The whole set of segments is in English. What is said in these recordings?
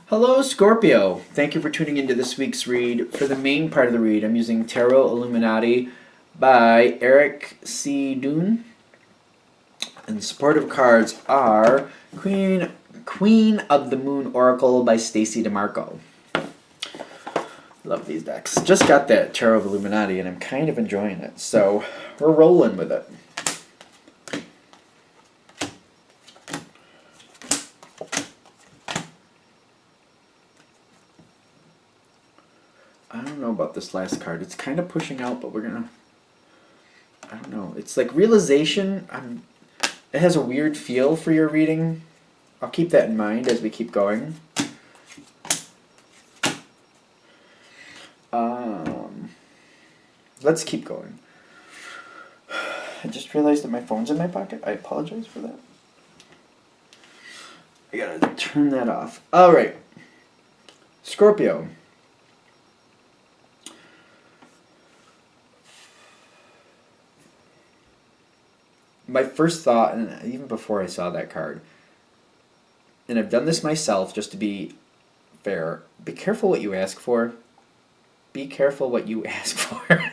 Hello, Scorpio. Thank you for tuning into this week's read. For the main part of the read, I'm using Tarot Illuminati by Eric C. Doon. And supportive cards are Queen of the Moon Oracle by Stacey DeMarco. Love these decks. Just got that Tarot of Illuminati and I'm kind of enjoying it. So we're rolling with it. I don't know about this last card. It's kind of pushing out, but we're gonna... I don't know. It's like realization. It has a weird feel for your reading. I'll keep that in mind as we keep going. Let's keep going. I just realized that my phone's in my pocket. I apologize for that. I gotta turn that off. Alright. Scorpio. My first thought, and even before I saw that card, and I've done this myself just to be fair, be careful what you ask for. Be careful what you ask for.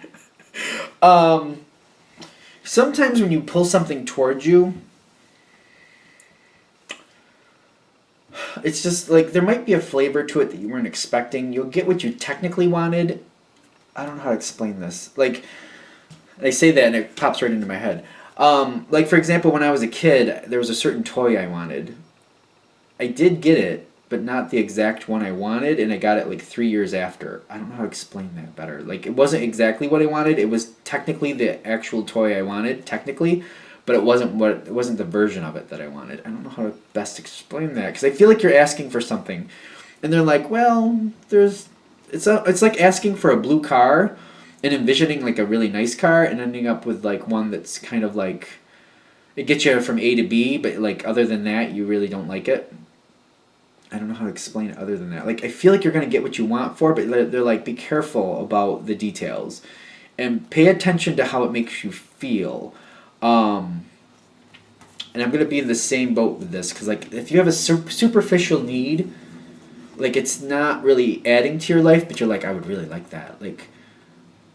Sometimes when you pull something towards you, it's just like there might be a flavor to it that you weren't expecting. You'll get what you technically wanted. I don't know how to explain this. Like, I say that and it pops right into my head. Like, for example, when I was a kid, there was a certain toy I wanted. I did get it, but not the exact one I wanted, and I got it like 3 years after. I don't know how to explain that better. Like, it wasn't exactly what I wanted. It was technically the actual toy I wanted, technically, but it wasn't the version of it that I wanted. I don't know how to best explain that, because I feel like you're asking for something, and they're like, well, it's like asking for a blue car, and envisioning like a really nice car and ending up with like one that's kind of like, it gets you from A to B, but like other than that you really don't like it. I don't know how to explain it other than that. Like, I feel like you're going to get what you want for it, but they're like, be careful about the details and pay attention to how it makes you feel. And I'm going to be in the same boat with this, because like if you have a superficial need, like it's not really adding to your life, but you're like, I would really like that. Like,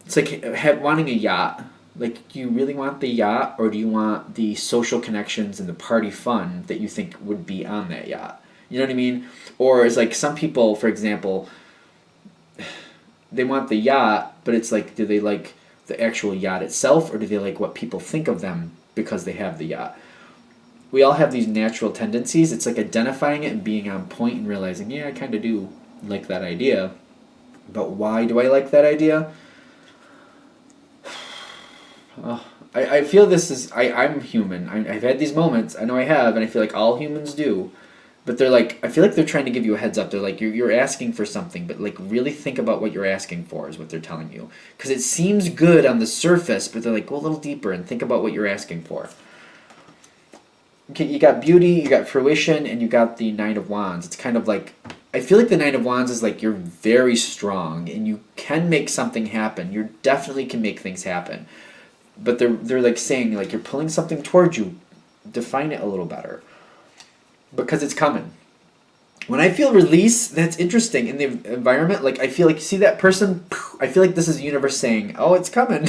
it's like wanting a yacht. Like, do you really want the yacht, or do you want the social connections and the party fun that you think would be on that yacht? You know what I mean? Or it's like some people, for example, they want the yacht, but it's like, do they like the actual yacht itself, or do they like what people think of them because they have the yacht? We all have these natural tendencies. It's like identifying it and being on point and realizing, yeah, I kind of do like that idea. But why do I like that idea? I feel this is... I'm human. I've had these moments. I know I have, and I feel like all humans do. But they're like... I feel like they're trying to give you a heads up. They're like, you're asking for something, but like really think about what you're asking for is what they're telling you. Because it seems good on the surface, but they're like, go a little deeper and think about what you're asking for. Okay, you got beauty, you got fruition, and you got the Nine of Wands. It's kind of like... I feel like the Nine of Wands is like you're very strong, and you can make something happen. You definitely can make things happen. But they're like saying, like, you're pulling something towards you. Define it a little better. Because it's coming. When I feel release, that's interesting. In the environment, like, I feel like, see that person? I feel like this is the universe saying, oh, it's coming.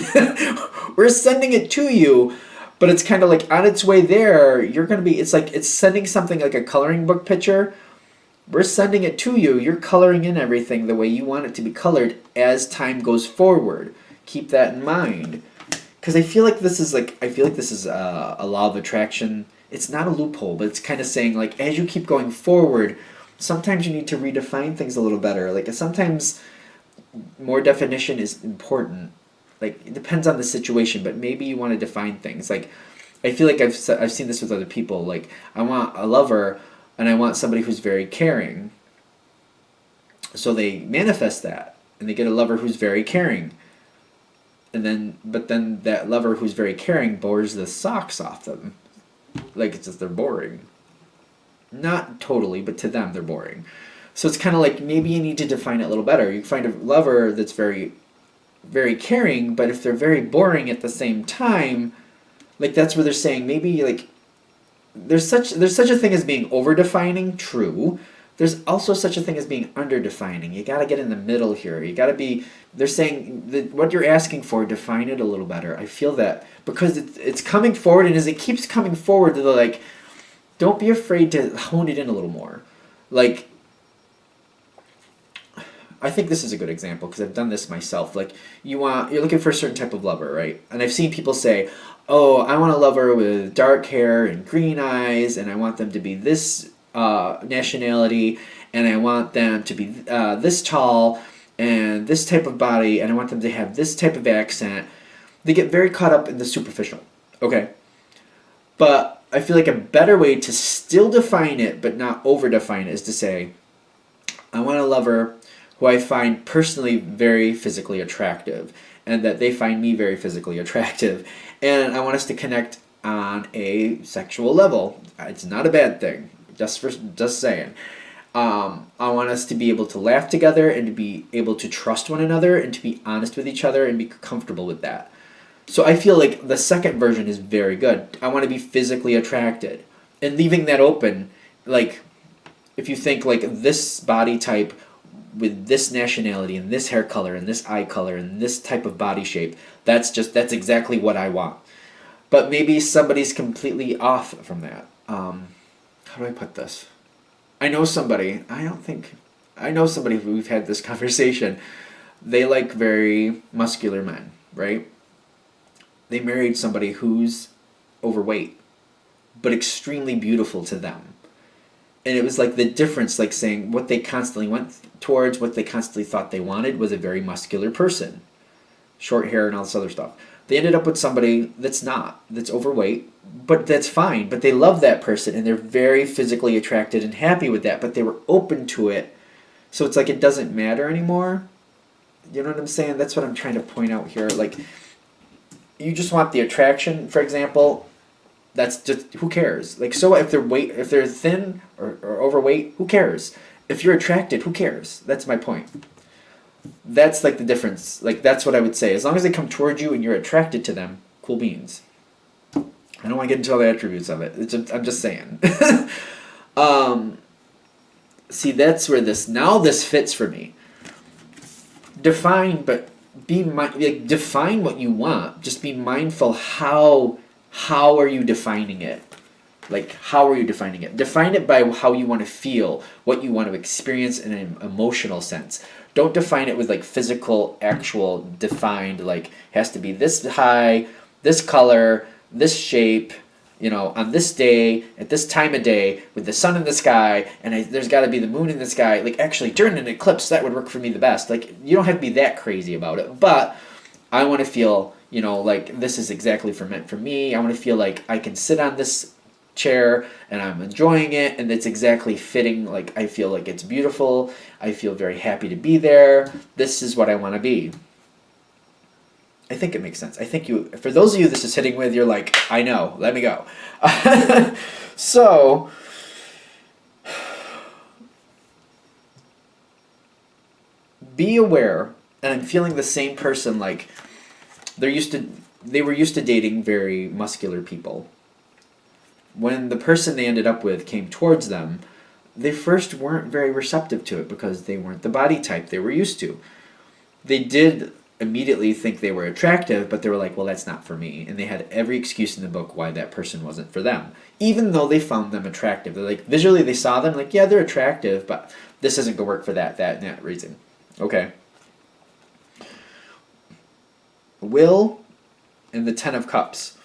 We're sending it to you. But it's kind of like on its way there, you're going to be, it's like, it's sending something like a coloring book picture. We're sending it to you. You're coloring in everything the way you want it to be colored as time goes forward. Keep that in mind. Because I feel like this is a law of attraction. It's not a loophole, but it's kind of saying, like, as you keep going forward, sometimes you need to redefine things a little better. Like, sometimes more definition is important. Like, it depends on the situation, but maybe you want to define things. Like, I feel like I've seen this with other people. Like, I want a lover, and I want somebody who's very caring. So they manifest that, and they get a lover who's very caring. But then that lover who's very caring bores the socks off them. Like, it's just, they're boring. Not totally, but to them, they're boring. So it's kind of like, maybe you need to define it a little better. You find a lover that's very, very caring, but if they're very boring at the same time, like, that's where they're saying, maybe, like, there's such a thing as being over-defining, true. there's also such a thing as being underdefining. You got to get in the middle here. You got to be. They're saying that what you're asking for, define it a little better. I feel that because it's coming forward, and as it keeps coming forward, they're like, don't be afraid to hone it in a little more. Like, I think this is a good example because I've done this myself. Like, you're looking for a certain type of lover, right? And I've seen people say, "Oh, I want a lover with dark hair and green eyes, and I want them to be this nationality, and I want them to be this tall and this type of body, and I want them to have this type of accent." They get very caught up in the superficial. Okay, but I feel like a better way to still define it but not over define it is to say, I want a lover who I find personally very physically attractive, and that they find me very physically attractive, and I want us to connect on a sexual level. It's not a bad thing. Just saying. I want us to be able to laugh together and to be able to trust one another and to be honest with each other and be comfortable with that. So I feel like the second version is very good. I want to be physically attracted, and leaving that open, like if you think like this body type with this nationality and this hair color and this eye color and this type of body shape, that's exactly what I want. But maybe somebody's completely off from that. How do I put this? I know somebody who we've had this conversation. They like very muscular men, right? They married somebody who's overweight, but extremely beautiful to them. And it was like the difference, like saying what they constantly went towards, what they constantly thought they wanted was a very muscular person. Short hair and all this other stuff. They ended up with somebody that's overweight, but that's fine. But they love that person and they're very physically attracted and happy with that, but they were open to it. So it's like it doesn't matter anymore. You know what I'm saying? That's what I'm trying to point out here. Like, you just want the attraction, for example. That's just, who cares? Like, so if they're thin or overweight, who cares? If you're attracted, who cares? That's my point. That's like the difference. Like, that's what I would say. As long as they come towards you and you're attracted to them, cool beans. I don't want to get into all the attributes of it. I'm just saying. See, that's where this fits for me. Define, but define what you want. Just be mindful how are you defining it? Like, how are you defining it? Define it by how you want to feel, what you want to experience in an emotional sense. Don't define it with like physical, actual, defined, like, has to be this high, this color, this shape, on this day, at this time of day, with the sun in the sky, and there's got to be the moon in the sky. Like, actually, during an eclipse, that would work for me the best. Like, you don't have to be that crazy about it, but I want to feel, like this is exactly meant for me. I want to feel like I can sit on this chair and I'm enjoying it and it's exactly fitting. Like, I feel like it's beautiful. I feel very happy to be there. This is what I want to be. I think it makes sense. I think for those of you this is hitting with, you're like, I know, let me go. So, be aware, and I'm feeling the same person, like, they were used to dating very muscular people. When the person they ended up with came towards them, they first weren't very receptive to it because they weren't the body type they were used to. They did immediately think they were attractive, but they were like, well, that's not for me. And they had every excuse in the book why that person wasn't for them, even though they found them attractive. They're like, visually they saw them, like, yeah, they're attractive, but this isn't going to work for that and that reason. Okay. Will and the Ten of Cups.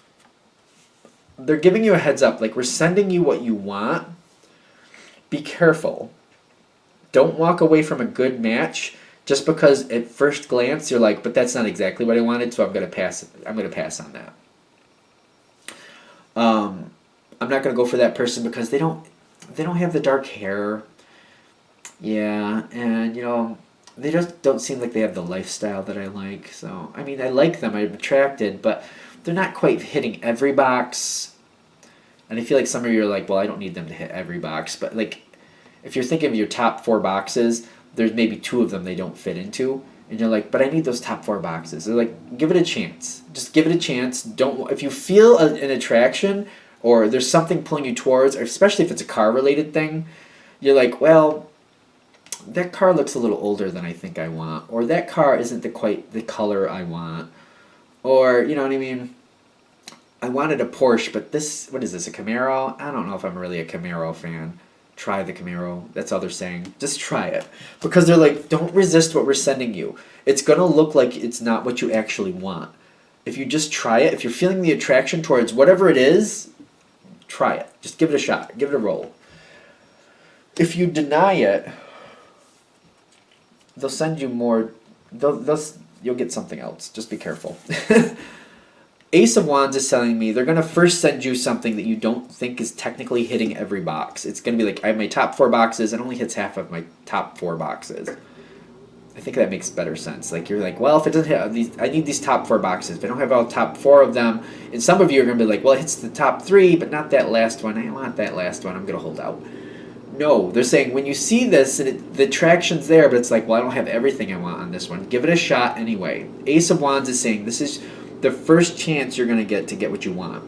They're giving you a heads up, like, we're sending you what you want. Be careful. Don't walk away from a good match just because at first glance you're like, but that's not exactly what I wanted, so I'm going to pass on that. I'm not going to go for that person because they don't have the dark hair. Yeah, and they just don't seem like they have the lifestyle that I like. So, I mean, I like them, I'm attracted, but they're not quite hitting every box. And I feel like some of you are like, well, I don't need them to hit every box. But, like, if you're thinking of your top 4 boxes, there's maybe 2 of them they don't fit into. And you're like, but I need those top 4 boxes. They're like, give it a chance. Just give it a chance. If you feel an attraction or there's something pulling you towards, or especially if it's a car-related thing, you're like, well, that car looks a little older than I think I want, or that car isn't quite the color I want, or you know what I mean. I wanted a Porsche, but this, what is this, a Camaro? I don't know if I'm really a Camaro fan. Try the Camaro. That's all they're saying. Just try it. Because they're like, don't resist what we're sending you. It's going to look like it's not what you actually want. If you just try it, if you're feeling the attraction towards whatever it is, try it. Just give it a shot. Give it a roll. If you deny it, they'll send you more. You'll get something else. Just be careful. Ace of Wands is telling me they're going to first send you something that you don't think is technically hitting every box. It's going to be like, I have my top 4 boxes. It only hits half of my top 4 boxes. I think that makes better sense. Like, you're like, well, if it doesn't hit these, I need these top 4 boxes. If I don't have all top 4 of them, and some of you are going to be like, well, it hits the top 3, but not that last one. I want that last one. I'm going to hold out. No, they're saying when you see this, and the attraction's there, but it's like, well, I don't have everything I want on this one. Give it a shot anyway. Ace of Wands is saying this is the first chance you're going to get what you want.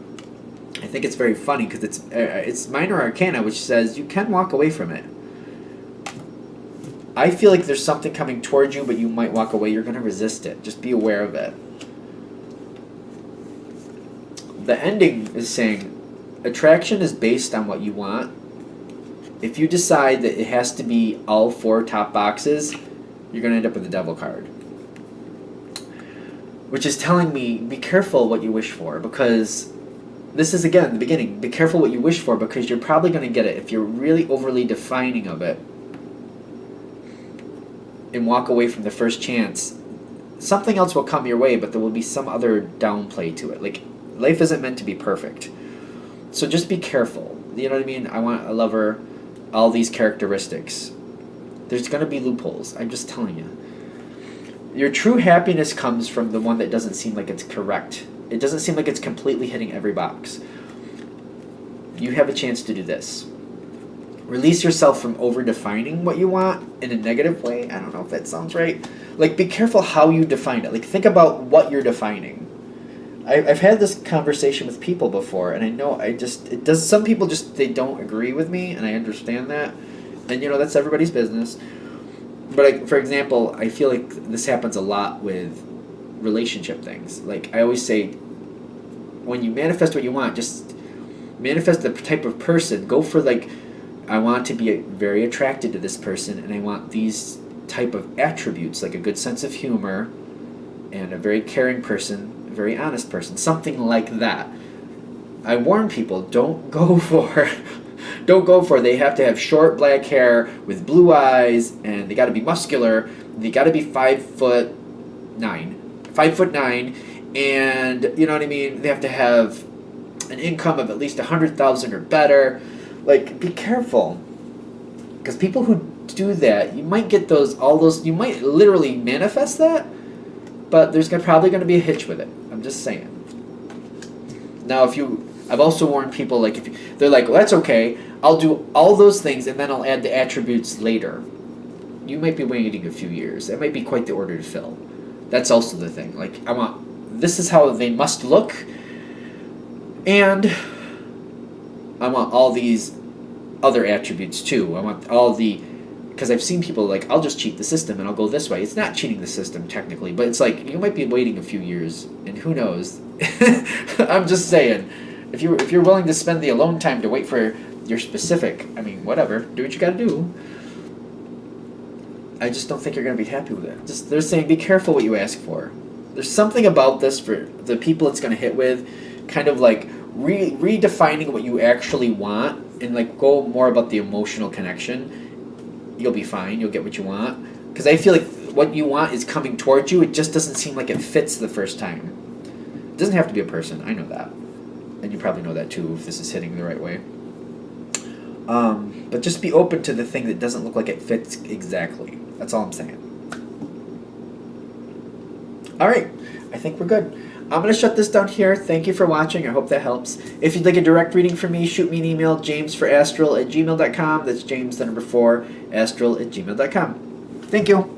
I think it's very funny because it's minor arcana, which says you can walk away from it. I feel like there's something coming towards you, but you might walk away. You're going to resist it. Just be aware of it. The ending is saying attraction is based on what you want. If you decide that it has to be all 4 top boxes, you're going to end up with the devil card. Which is telling me, be careful what you wish for, because this is, again, the beginning. Be careful what you wish for, because you're probably going to get it if you're really overly defining of it and walk away from the first chance. Something else will come your way, but there will be some other downplay to it. Like, life isn't meant to be perfect. So just be careful. You know what I mean? I want a lover, all these characteristics. There's going to be loopholes. I'm just telling you. Your true happiness comes from the one that doesn't seem like it's correct. It doesn't seem like it's completely hitting every box. You have a chance to do this. Release yourself from over-defining what you want in a negative way. I don't know if that sounds right. Like, be careful how you define it. Like, think about what you're defining. I've had this conversation with people before, and I know some people just, they don't agree with me, and I understand that. And, you know, that's everybody's business. But, for example, I feel like this happens a lot with relationship things. Like, I always say, when you manifest what you want, just manifest the type of person. Go for, like, I want to be very attracted to this person, and I want these type of attributes, like a good sense of humor and a very caring person, a very honest person, something like that. I warn people, don't go for they have to have short black hair with blue eyes, and they got to be muscular. They got to be 5'9", and you know what I mean. They have to have an income of at least $100,000 or better. Like, be careful, because people who do that, you might get you might literally manifest that, but there's probably going to be a hitch with it. I'm just saying. Now, I've also warned people, like, they're like, well, that's okay, I'll do all those things and then I'll add the attributes later. You might be waiting a few years. That might be quite the order to fill. That's also the thing. Like, this is how they must look, and I want all these other attributes too. I want because I've seen people like, I'll just cheat the system and I'll go this way. It's not cheating the system technically, but it's like, you might be waiting a few years, and who knows. I'm just saying, if you're willing to spend the alone time to wait for your specific, I mean, whatever, do what you gotta do. I just don't think you're gonna be happy with it. They're saying, be careful what you ask for. There's something about this for the people it's gonna hit with, kind of like redefining what you actually want, and like go more about the emotional connection. You'll be fine. You'll get what you want. Because I feel like what you want is coming towards you. It just doesn't seem like it fits the first time. It doesn't have to be a person. I know that. And you probably know that too if this is hitting the right way. But just be open to the thing that doesn't look like it fits exactly. That's all I'm saying. All right. I think we're good. I'm going to shut this down here. Thank you for watching. I hope that helps. If you'd like a direct reading from me, shoot me an email, jamesforastral@gmail.com. That's James, the number 4, astral@gmail.com. Thank you.